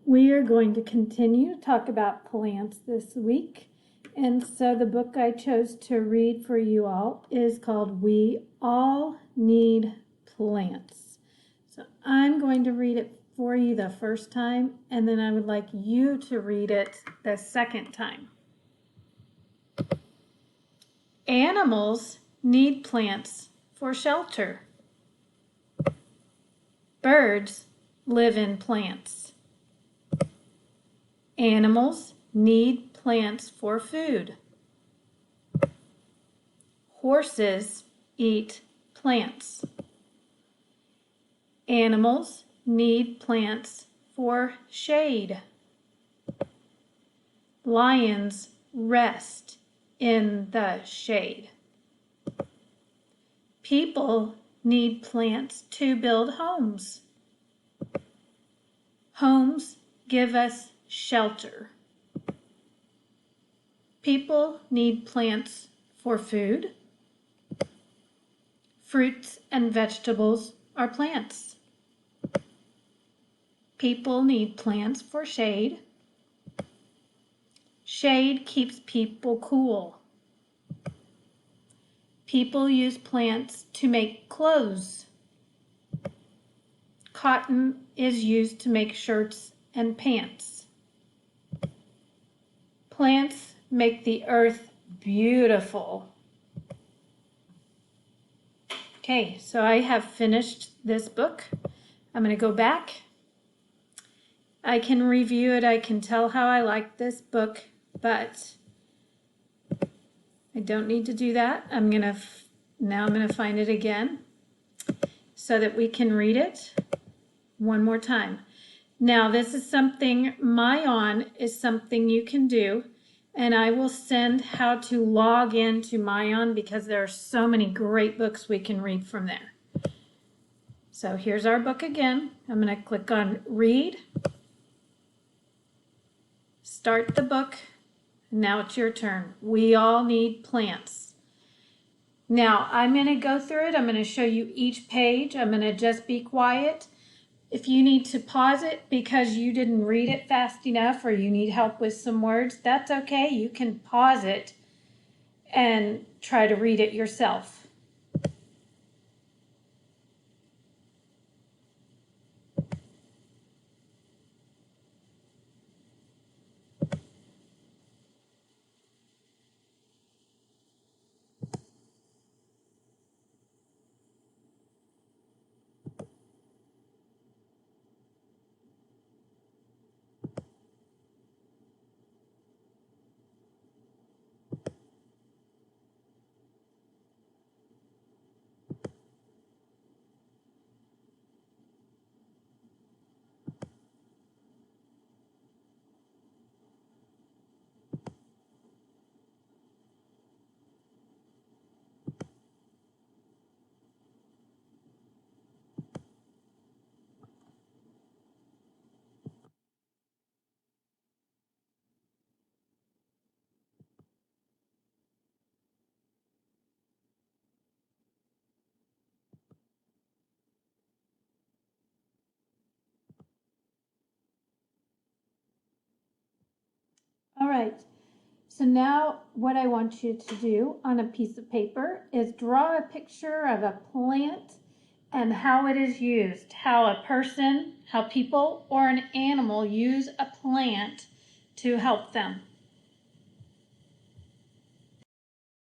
We are going to continue to talk about plants this week. And so the book I chose to read for you all is called We All Need Plants. So I'm going to read it for you the first time, and then I would like you to read it the second time. Animals need plants for shelter. Birds live in plants. Animals need plants for food. Horses eat plants. Animals need plants for shade. Lions rest in the shade. People need plants to build homes. Homes give us shelter. People need plants for food. Fruits and vegetables are plants. People need plants for shade. Shade keeps people cool. People use plants to make clothes. Cotton is used to make shirts and pants. Plants make the earth beautiful. Okay, so I have finished this book. I'm going to go back. I can review it. I can tell how I like this book, but I don't need to do that. Now I'm going to find it again so that we can read it one more time. Now this is something, Myon is something you can do, and I will send how to log into Myon because there are so many great books we can read from there. So here's our book again. I'm going to click on Read, start the book. Now it's your turn. We all need plants. Now I'm going to go through it. I'm going to show you each page. I'm going to just be quiet. If you need to pause it because you didn't read it fast enough or you need help with some words, that's okay. You can pause it and try to read it yourself. All right, so now what I want you to do on a piece of paper is draw a picture of a plant and how it is used, how a person, how people, or an animal use a plant to help them.